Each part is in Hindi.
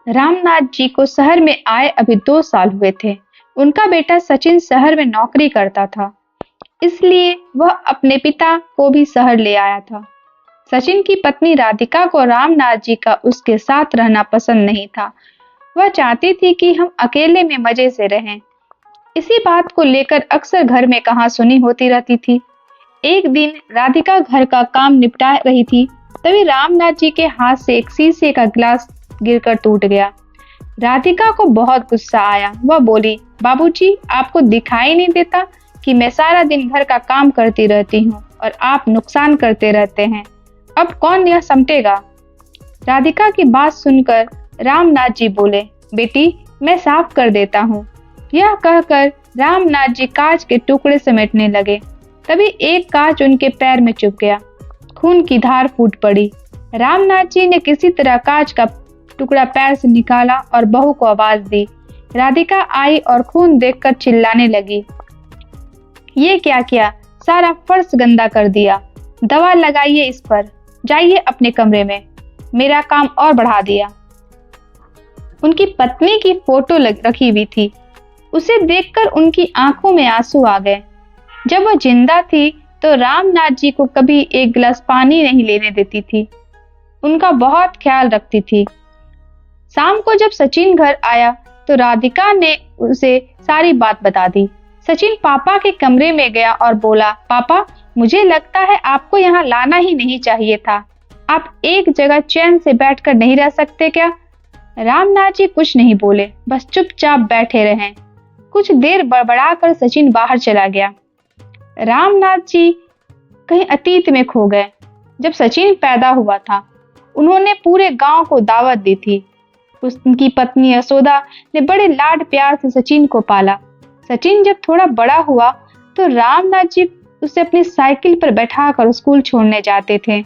रामनाथ जी को शहर में आए अभी 2 साल हुए थे। उनका बेटा सचिन शहर में नौकरी करता था, इसलिए वह अपने पिता को भी शहर ले आया था। सचिन की पत्नी राधिका को रामनाथ जी का उसके साथ रहना पसंद नहीं था। वह चाहती थी कि हम अकेले में मजे से रहें। इसी बात को लेकर अक्सर घर में कहासुनी होती रहती थी। एक दिन राधिका घर का काम निपटा रही थी, तभी रामनाथ जी के हाथ से एक शीशे का गिलास गिरकर टूट गया। राधिका को बहुत गुस्सा आया। वह बोली, बाबूजी, आपको दिखाई नहीं देता कि मैं सारा दिन घर का काम करती रहती हूँ और आप नुकसान करते रहते हैं। अब कौन यह समझेगा? राधिका की बात सुनकर रामनाथ जी बोले, बेटी, मैं साफ कर देता हूँ। यह कहकर रामनाथ जी कांच के टुकड़े समेटने लगे। तभी एक कांच उनके पैर में चुभ गया। खून की धार फूट पड़ी। रामनाथ जी ने किसी तरह कांच का टुकड़ा पैर से निकाला और बहू को आवाज दी। राधिका आई और खून देखकर चिल्लाने लगी, ये क्या किया? सारा फर्श गंदा कर दिया। दवा लगाइए इस पर। जाइए अपने कमरे में। मेरा काम और बढ़ा दिया। उनकी पत्नी की फोटो रखी हुई थी। उसे देखकर उनकी आंखों में आंसू आ गए। जब वह जिंदा थी तो रामनाथ जी को कभी एक गिलास पानी नहीं लेने देती थी। उनका बहुत ख्याल रखती थी। शाम को जब सचिन घर आया तो राधिका ने उसे सारी बात बता दी। सचिन पापा के कमरे में गया और बोला, पापा, मुझे लगता है आपको यहाँ लाना ही नहीं चाहिए था। आप एक जगह चैन से बैठकर नहीं रह सकते क्या? रामनाथ जी कुछ नहीं बोले, बस चुपचाप बैठे रहे। कुछ देर बड़बड़ाकर सचिन बाहर चला गया। रामनाथ जी कहीं अतीत में खो गए। जब सचिन पैदा हुआ था, उन्होंने पूरे गांव को दावत दी थी। उनकी पत्नी यशोदा ने बड़े लाड प्यार से सचिन को पाला। सचिन जब थोड़ा बड़ा हुआ तो रामनाथ जी उसे अपनी साइकिल पर बैठाकर स्कूल छोड़ने जाते थे।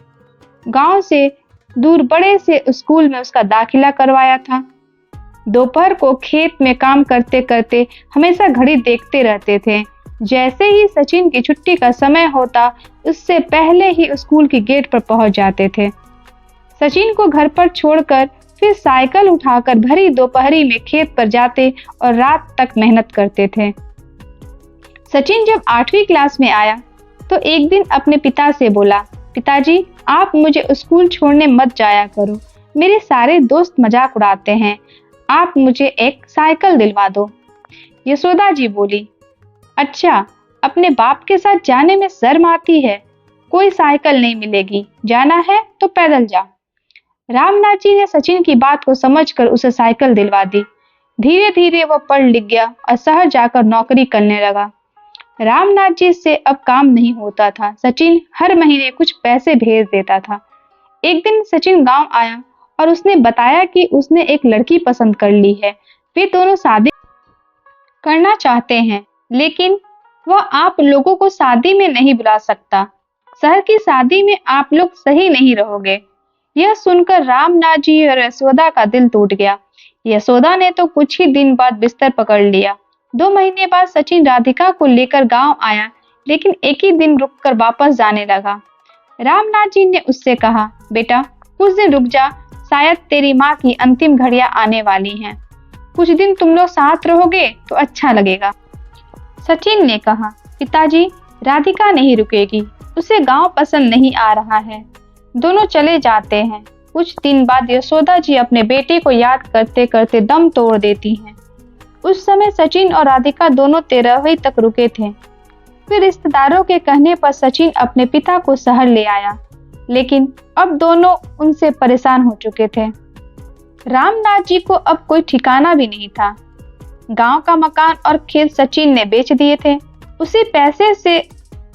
गांव से दूर बड़े से स्कूल में उसका दाखिला करवाया था। दोपहर को खेत में काम करते करते हमेशा घड़ी देखते रहते थे। जैसे ही सचिन की छुट्टी का समय होता, उससे पहले ही स्कूल की गेट पर पहुंच जाते थे। सचिन को घर पर छोड़कर फिर साइकिल उठाकर भरी दोपहरी में खेत पर जाते और रात तक मेहनत करते थे। सचिन जब 8वीं क्लास में आया तो एक दिन अपने पिता से बोला, पिताजी, आप मुझे स्कूल छोड़ने मत जाया करो। मेरे सारे दोस्त मजाक उड़ाते हैं। आप मुझे एक साइकिल दिलवा दो। यशोदा जी बोली, अच्छा, अपने बाप के साथ जाने में शर्म आती है। कोई साइकिल नहीं मिलेगी, जाना है तो पैदल जा। रामनाथ जी ने सचिन की बात को समझकर उसे साइकिल दिलवा दी। धीरे धीरे वह पढ़ लिख गया और शहर जाकर नौकरी करने लगा। रामनाथ जी से अब काम नहीं होता था। सचिन हर महीने कुछ पैसे भेज देता था। एक दिन सचिन गांव आया और उसने बताया कि उसने एक लड़की पसंद कर ली है। वे दोनों शादी करना चाहते हैं, लेकिन वह आप लोगों को शादी में नहीं बुला सकता। शहर की शादी में आप लोग सही नहीं रहोगे। यह सुनकर रामनाथ जी और यशोदा का दिल टूट गया। यशोदा ने तो कुछ ही दिन बाद बिस्तर पकड़ लिया। 2 महीने बाद सचिन राधिका को लेकर गांव आया, लेकिन एक ही दिन रुककर वापस जाने लगा। रामनाथ जी ने उससे कहा, बेटा, कुछ दिन रुक जा, शायद तेरी माँ की अंतिम घड़ियां आने वाली हैं। कुछ दिन तुम लोग साथ रहोगे तो अच्छा लगेगा। सचिन ने कहा, पिताजी, राधिका नहीं रुकेगी, उसे गांव पसंद नहीं आ रहा है। दोनों चले जाते हैं। कुछ दिन बाद यशोदा जी अपने बेटे को याद करते करते दम तोड़ देती हैं। उस समय सचिन और राधिका दोनों 13वीं तक रुके थे। फिर रिश्तेदारों के कहने पर सचिन अपने पिता को शहर ले आया, लेकिन अब दोनों उनसे परेशान हो चुके थे। रामनाथ जी को अब कोई ठिकाना भी नहीं था। गांव का मकान और खेत सचिन ने बेच दिए थे। उसी पैसे से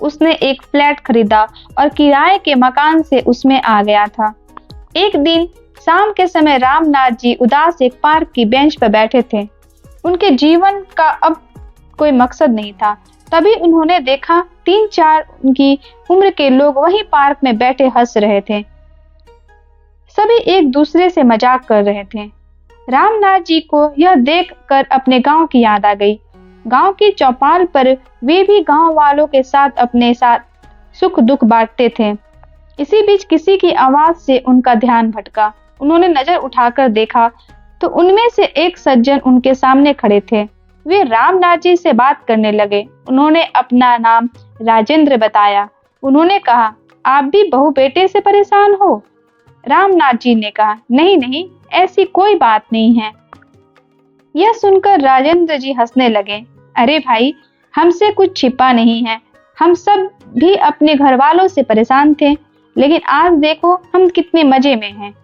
उसने एक फ्लैट खरीदा और किराए के मकान से उसमें आ गया था। एक दिन शाम के समय रामनाथ जी उदास एक पार्क की बेंच पर बैठे थे। उनके जीवन का अब कोई मकसद नहीं था। तभी उन्होंने देखा 3-4 उनकी उम्र के लोग वहीं पार्क में बैठे हंस रहे थे। सभी एक दूसरे से मजाक कर रहे थे। रामनाथ जी को यह देखकर अपने गांव की याद आ गई। गांव की चौपाल पर वे भी गांव वालों के साथ अपने साथ सुख दुख बांटते थे। इसी बीच किसी की आवाज से उनका ध्यान भटका। उन्होंने नजर उठाकर देखा तो उनमें से एक सज्जन उनके सामने खड़े थे। वे रामनाथ जी से बात करने लगे। उन्होंने अपना नाम राजेंद्र बताया। उन्होंने कहा, आप भी बहू बेटे से परेशान हो? रामनाथ जी ने कहा, नहीं नहीं, ऐसी कोई बात नहीं है। यह सुनकर राजेंद्र जी हंसने लगे। अरे भाई, हमसे कुछ छिपा नहीं है। हम सब भी अपने घर वालों से परेशान थे, लेकिन आज देखो हम कितने मजे में हैं।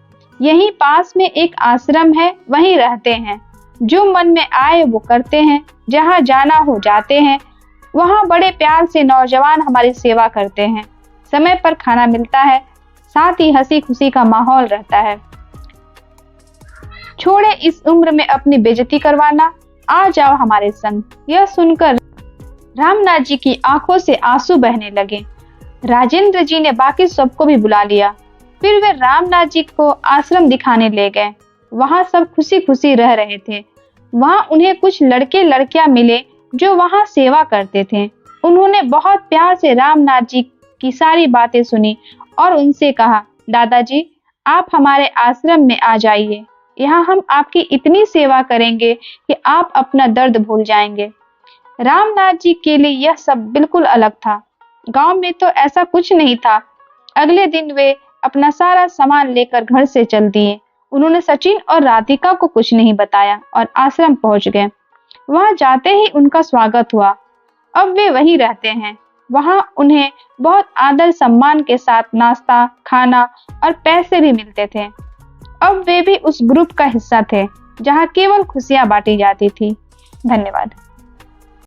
यहीं पास में एक आश्रम है, वहीं रहते हैं। जो मन में आए वो करते हैं, जहाँ जाना हो जाते हैं। वहाँ बड़े प्यार से नौजवान हमारी सेवा करते हैं। समय पर खाना मिलता है, साथ ही हंसी खुशी का माहौल रहता है। छोड़े इस उम्र में अपनी बेइज्जती करवाना, आ जाओ हमारे संग। यह सुनकर रामनाथ जी की आंखों से आंसू बहने लगे। राजेंद्र जी ने बाकी सबको भी बुला लिया। फिर वे रामनाथ जी को आश्रम दिखाने ले गए। वहां सब खुशी खुशी रह रहे थे। वहां उन्हें कुछ लड़के लड़कियां मिले जो वहां सेवा करते थे। उन्होंने बहुत प्यार से रामनाथ जी की सारी बातें सुनी और उनसे कहा, दादाजी, आप हमारे आश्रम में आ जाइए। यहाँ हम आपकी इतनी सेवा करेंगे कि आप अपना दर्द भूल जाएंगे। रामनाथ जी के लिए यह सब बिल्कुल अलग था। गांव में तो ऐसा कुछ नहीं था। अगले दिन वे अपना सारा सामान लेकर घर से चल दिए। उन्होंने सचिन और राधिका को कुछ नहीं बताया और आश्रम पहुंच गए। वहां जाते ही उनका स्वागत हुआ। अब वे वहीं रहते हैं। वहां उन्हें बहुत आदर सम्मान के साथ नाश्ता, खाना और पैसे भी मिलते थे। अब वे भी उस ग्रुप का हिस्सा थे जहां केवल खुशियां बांटी जाती थी। धन्यवाद।